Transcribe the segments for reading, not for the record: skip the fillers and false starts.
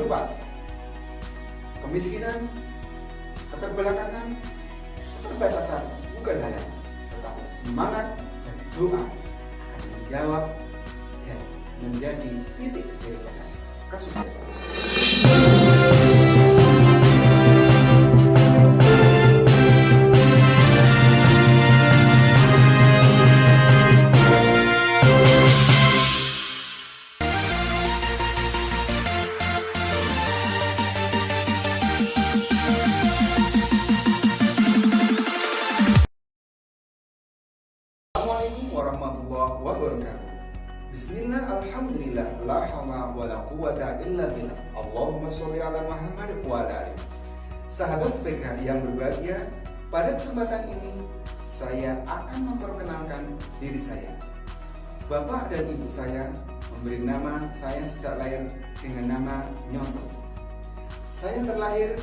lupa, kemiskinan, keterbelakangan, keterbatasan bukan hanya, tetapi semangat dan doa akan menjawab dan menjadi titik daripada kesuksesan. Assalamualaikum warahmatullahi wabarakatuh. Bismillah, alhamdulillah, la haula wa la quwata illa billah. Allahumma sholli ala Muhammad wa ala alihi. Sahabat SPK yang berbahagia, pada kesempatan ini saya akan memperkenalkan diri saya. Bapak dan ibu saya memberi nama saya sejak lahir dengan nama Nyoto. Saya terlahir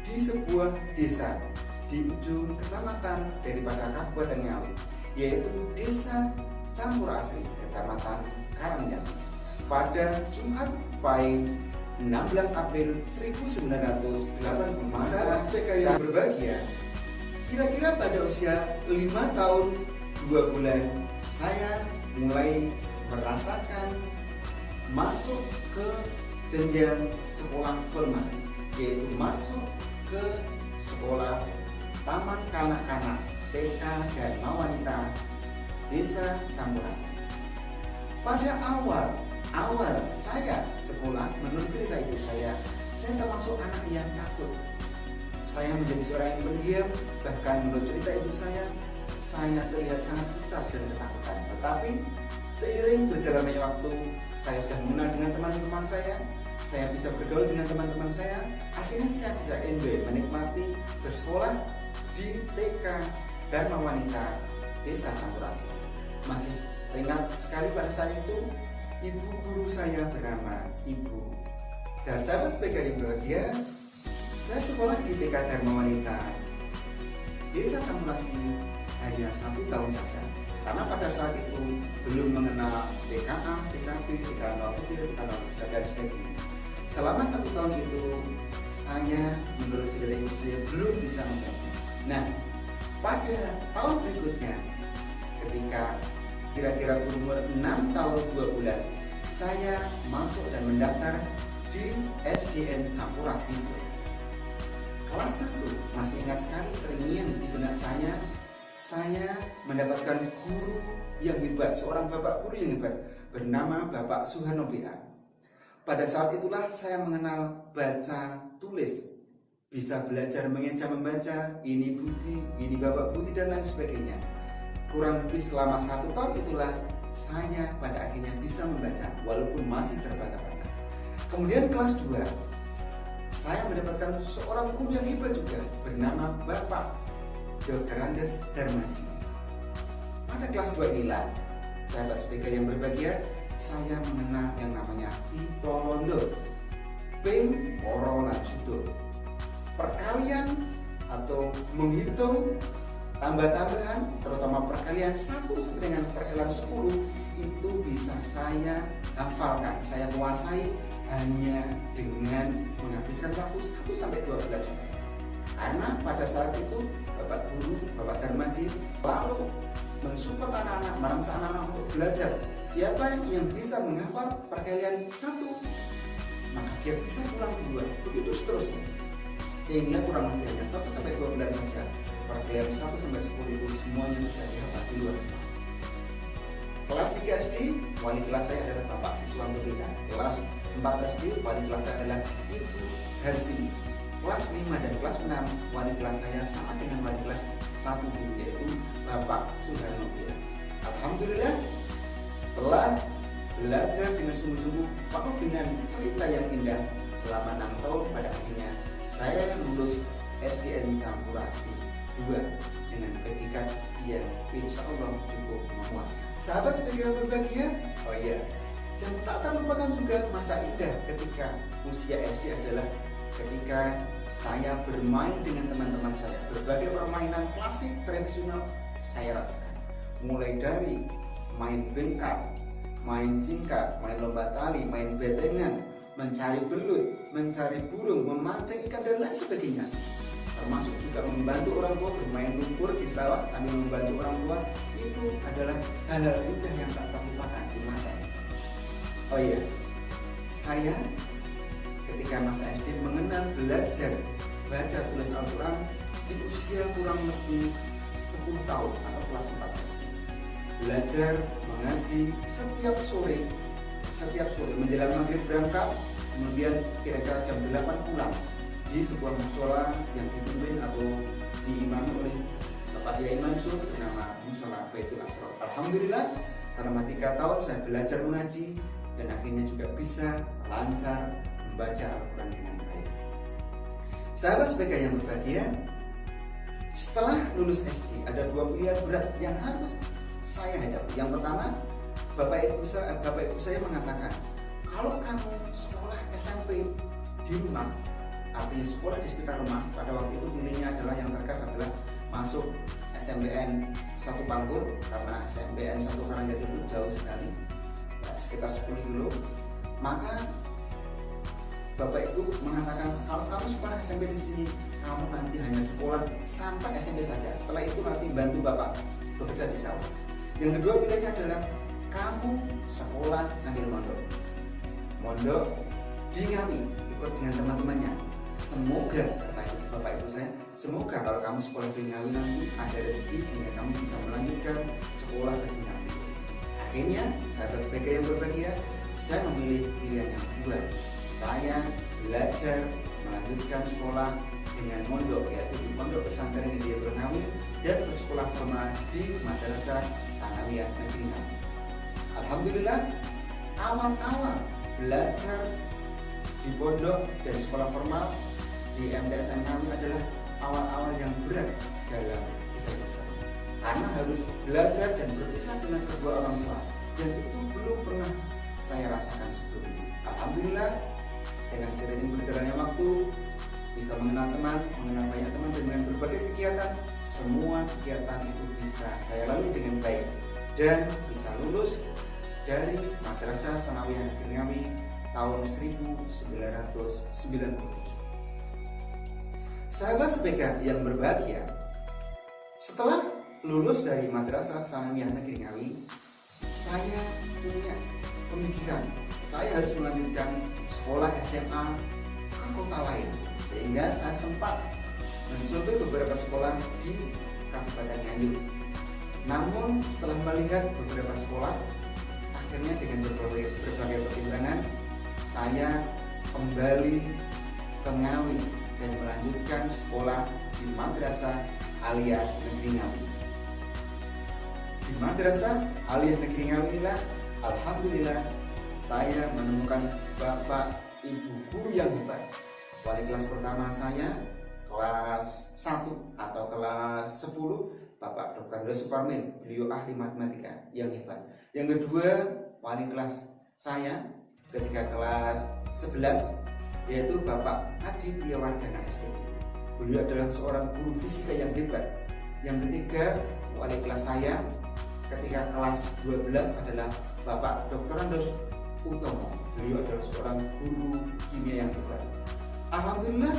di sebuah desa di ujung kecamatan daripada Kabupaten Ngawi, yaitu Desa Campur Asri, Kecamatan Karangjati, pada Jumat Pahing 16 April 1980. Sahabat SPK yang berbahagia, kira-kira pada usia 5 tahun 2 bulan saya mulai merasakan masuk ke jenjang sekolah formal, yaitu masuk ke sekolah Taman Kanak-kanak TK Dharma Wanita Desa Campur Asri. Pada awal saya sekolah, menurut cerita ibu saya termasuk anak yang takut. Saya menjadi seorang yang pendiam, bahkan menurut cerita ibu saya terlihat sangat pucat dan ketakutan. Tetapi seiring berjalannya waktu, saya sudah mengenal dengan teman-teman saya bisa bergaul dengan teman-teman saya. Akhirnya saya bisa enjoy, menikmati bersekolah di TK Dharma Wanita Desa Campur Asri. Masih teringat sekali pada saat itu, ibu guru saya bernama Ibu. Dan sahabat SPK yang berbahagia, saya sekolah di TK Dharma Wanita Desa Campur Asri hanya 1 tahun saja. Karena pada saat itu belum mengenal TKA, TKB, TK0 kecil, TK0 besar dan sebagainya. Selama 1 tahun itu, saya menurut cerita ibu saya belum bisa membaca. Nah, pada tahun berikutnya, ketika kira-kira berumur 6 tahun 2 bulan, saya masuk dan mendaftar di SDN Campur Asri. Kelas 1, masih ingat sekali terngiang di benak saya mendapatkan guru yang hebat, seorang bapak guru yang hebat, bernama Bapak Suharno BA. Pada saat itulah saya mengenal baca tulis, bisa belajar mengeja membaca, ini Budi, ini Bapak Budi dan lain sebagainya. Kurang lebih selama 1 tahun itulah saya pada akhirnya bisa membaca, walaupun masih terbata-bata. Kemudian kelas 2, saya mendapatkan seorang guru yang hebat juga, bernama Bapak Dr. Andes Darmaji. Pada kelas 2 inilah, sahabat SPK yang berbahagia, saya mengenal yang namanya Pitolondo, Ping, Oro, lan Sudo. Perkalian atau menghitung tambah-tambahan, terutama perkalian 1 sampai dengan perkalian 10, itu bisa saya hafalkan, saya kuasai hanya dengan menghabiskan waktu 1 sampai 2 bulan saja. Karena pada saat itu Bapak Guru, Bapak Darmaji lalu mensupport anak-anak, merangsang anak-anak untuk belajar. Siapa yang bisa menghafal perkalian 1, maka dia bisa pulang 2, begitu seterusnya. Sehingga kurang lebih hanya 1 sampai 2 bulan saja, perkalian 1 sampai 10 itu semuanya bisa dihafal di luar. Kelas 3 SD, wali kelas saya adalah Bapak Siswanto BK. Kelas 4 SD, wali kelas saya adalah Ibu Hersini. Kelas 5 dan kelas 6, wali kelas saya sama dengan wali kelas 1 dulu, yaitu Bapak Suharno BK. Alhamdulillah, setelah belajar dengan sungguh-sungguh, penuh dengan cerita yang indah selama 6 tahun, pada akhirnya saya lulus SDN Campur Asri 2 dengan predikat yang insya Allah cukup memuaskan. Sahabat SPK yang berbahagia, oh iya, dan tak terlupakan juga masa indah ketika usia SD adalah ketika saya bermain dengan teman-teman saya. Berbagai permainan klasik tradisional saya rasakan, mulai dari main bengkak, main cingkak, main lomba tali, main betengan, mencari belut, mencari burung, memancing ikan dan lain sebagainya. Termasuk juga membantu orang tua bermain lumpur di sawah sambil membantu orang tua, itu adalah hal-hal mudah yang tak terlupakan di masa SD. Oh iya, saya ketika masa SD mengenal belajar baca tulis Al-Quran di usia kurang lebih 10 tahun atau kelas 4 SD. Belajar mengaji setiap sore menjelang maghrib berangkat, kemudian kira-kira jam 8 pulang di sebuah musola yang dipimpin atau diimami oleh Bapak Kiai Mansur bernama Musola Baitul Asrar. Alhamdulillah selama 3 tahun saya belajar mengaji dan akhirnya juga bisa lancar membaca Al-Quran dengan baik. Sahabat SPK yang berbahagia, setelah lulus SD ada 2 pilihan berat yang harus saya hadapi. Yang pertama, Bapak Ibu saya mengatakan, kalau kamu sekolah SMP di rumah, artinya sekolah di sekitar rumah, pada waktu itu pilihnya adalah yang terdekat adalah masuk SMBN 1 Pangkur, karena SMBN 1 Karangjati itu jauh sekali, sekitar 10 kilo. Maka Bapak Ibu mengatakan, kalau kamu sekolah SMP di sini, kamu nanti hanya sekolah sampai SMP saja. Setelah itu nanti bantu Bapak bekerja di sawah. Yang kedua pilihannya adalah kamu sekolah sambil mondok di Ngawi, ikut dengan teman-temannya. Semoga, kata Bapak Ibu saya, semoga kalau kamu sekolah di Ngawi nanti ada rezeki sehingga kamu bisa melanjutkan sekolah ke Ngawi. Akhirnya, sahabat SPK yang berbahagia, saya memilih pilihan yang kedua. Saya belajar melanjutkan sekolah dengan mondok, yaitu di pondok pesantren di Ngawi dan bersekolah formal di Madrasah Sanawiyah Negeri Ngawi. Alhamdulillah, awal-awal belajar di pondok dan sekolah formal di MTSN Ngawi adalah awal-awal yang berat dalam kisah hidup saya, karena harus belajar dan berpisah dengan kedua orang tua, dan itu belum pernah saya rasakan sebelumnya. Alhamdulillah, dengan seiring berjalannya waktu, bisa mengenal teman, mengenal banyak teman, dan dengan berbagai kegiatan, semua kegiatan itu bisa saya lalui dengan baik dan bisa lulus dari Madrasah Sanawiyah Negeri Ngawi tahun 1997. Sahabat SPK yang berbahagia, setelah lulus dari Madrasah Sanawiyah Negeri Ngawi, saya punya pemikiran saya harus melanjutkan sekolah SMA ke kota lain, sehingga saya sempat mensurvei beberapa sekolah di Kabupaten Nganjuk. Namun setelah melihat beberapa sekolah, akhirnya dengan berbagai pertimbangan saya kembali ke Ngawi dan melanjutkan sekolah di Madrasah Aliyah Negeri Ngawi. Di Madrasah Aliyah Negeri Ngawi inilah alhamdulillah saya menemukan bapak ibu guru yang hebat. Wali kelas pertama saya kelas 1 atau kelas 10 Bapak Dr. Andreas Suparmin, beliau ahli matematika yang hebat. Yang kedua, wali kelas saya ketika kelas 11 yaitu Bapak Adi Priyawardana SPD. Beliau adalah seorang guru fisika yang hebat. Yang ketiga, wali kelas saya ketika kelas 12 adalah Bapak Dr. Andreas Utomo. Beliau adalah seorang guru kimia yang hebat. Alhamdulillah,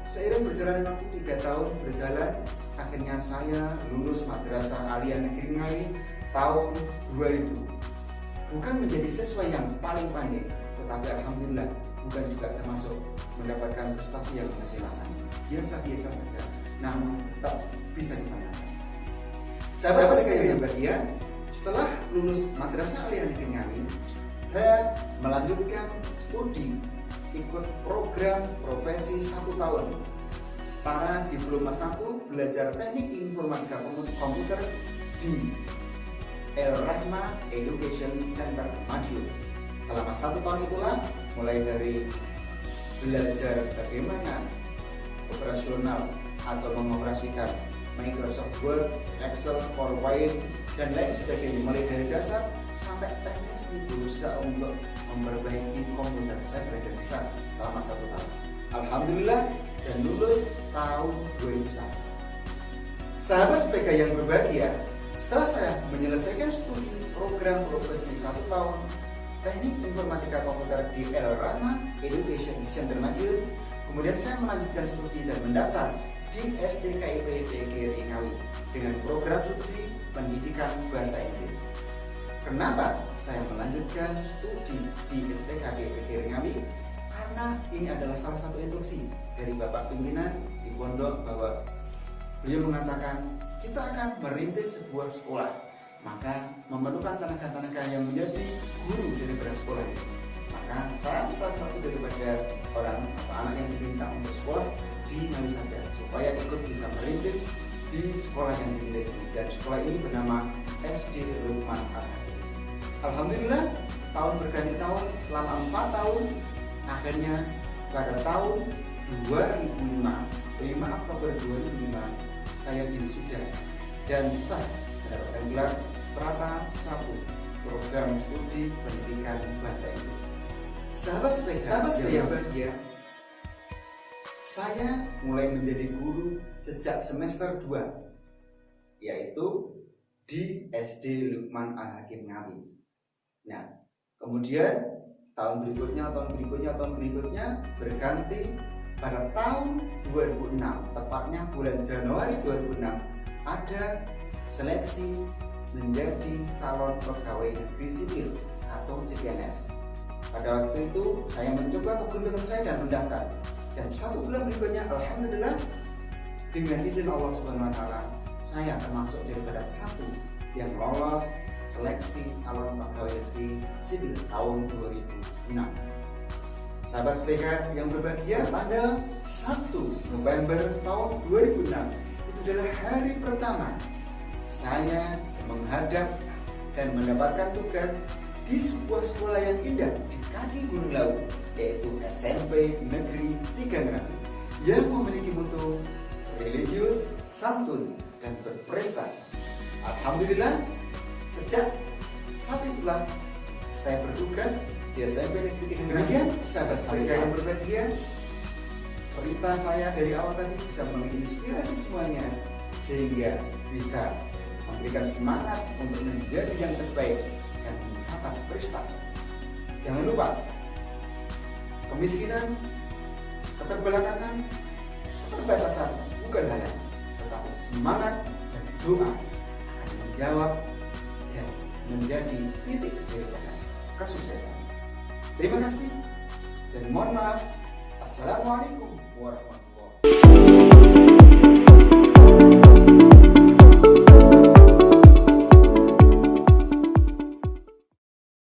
seiring berjalannya waktu 3 tahun berjalan, akhirnya saya lulus Madrasah Aliyah Negeri Ngawi tahun 2000. Bukan menjadi siswa yang paling pandai, tetapi alhamdulillah bukan juga termasuk mendapatkan prestasi yang menyenangkan. Biasa-biasa saja, namun tetap bisa dipandang. Sahabat sekalian yang bahagia, setelah lulus Madrasah Aliyah Negeri Ngawi, saya melanjutkan studi, ikut program profesi 1 tahun setara diploma 1 belajar teknik informatika komputer di El Rahma Education Center Madiun. Selama 1 tahun itulah mulai dari belajar bagaimana operasional atau mengoperasikan Microsoft Word, Excel, PowerPoint dan lain sebagainya, mulai dari dasar sampai teknis berusaha untuk memperbaiki komputer. Saya belajar di sana selama 1 tahun. Alhamdulillah dan lulus tahun 2001. Sahabat SPK yang berbahagia, setelah saya menyelesaikan studi program profesi 1 tahun Teknik Informatika Komputer di El Rahma Education Center Madiun. Kemudian saya melanjutkan studi dan mendaftar di STKIP PGRI Ngawi dengan program studi pendidikan bahasa Inggris. Kenapa saya melanjutkan studi di STKIP PGRI Ngawi? Karena ini adalah salah satu instruksi dari Bapak Pimpinan di pondok bahwa beliau mengatakan kita akan merintis sebuah sekolah, maka memerlukan tenaga-tenaga yang menjadi guru daripada sekolah itu. Maka saya salah satu daripada orang atau anak yang diminta untuk sekolah di Ngawi saja, supaya ikut bisa merintis di sekolah yang dirintis ini. Dan sekolah ini bernama SD Lukman Al-Hakim. Alhamdulillah, tahun berganti tahun selama 4 tahun, akhirnya pada tahun 2005 Oktober 2005 saya diwisuda dan sah mendapatkan gelar Strata 1 program studi pendidikan bahasa Inggris. Sahabat sepeda yang bahagia, saya mulai menjadi guru sejak semester 2, yaitu di SD Lukman Al-Hakim Ngawi. Nah, kemudian tahun berikutnya berganti pada tahun 2006, tepatnya bulan Januari 2006, ada seleksi menjadi calon pegawai negeri sipil atau CPNS. Pada waktu itu saya mencoba keberuntungan saya dan mendaftar. Dan 1 bulan berikutnya, alhamdulillah, dengan izin Allah Subhanahu wa taala, saya termasuk daripada 1 yang lolos seleksi calon pegawai negeri sipil tahun 2006. Sahabat SPK yang berbahagia, tanggal 1 November tahun 2006 itu adalah hari pertama saya menghadap dan mendapatkan tugas di sebuah sekolah yang indah di kaki Gunung Lawu, yaitu SMP Negeri 3 Ngerabi, yang memiliki mutu religius, santun, dan berprestasi. Alhamdulillah, sejak saat itulah saya bertugas di SMP Negeri 3 Ngerabi. Sahabat SPK yang berbahagia, cerita saya dari awal tadi bisa menginspirasi semuanya sehingga bisa memberikan semangat untuk menjadi yang terbaik dan mencapai prestasi. Jangan lupa, kemiskinan, keterbelakangan, keterbatasan bukan halangan, tetapi semangat dan doa akan menjawab dan menjadi titik daripada kesuksesan. Terima kasih dan mohon maaf. Assalamualaikum warahmatullahi wabarakatuh.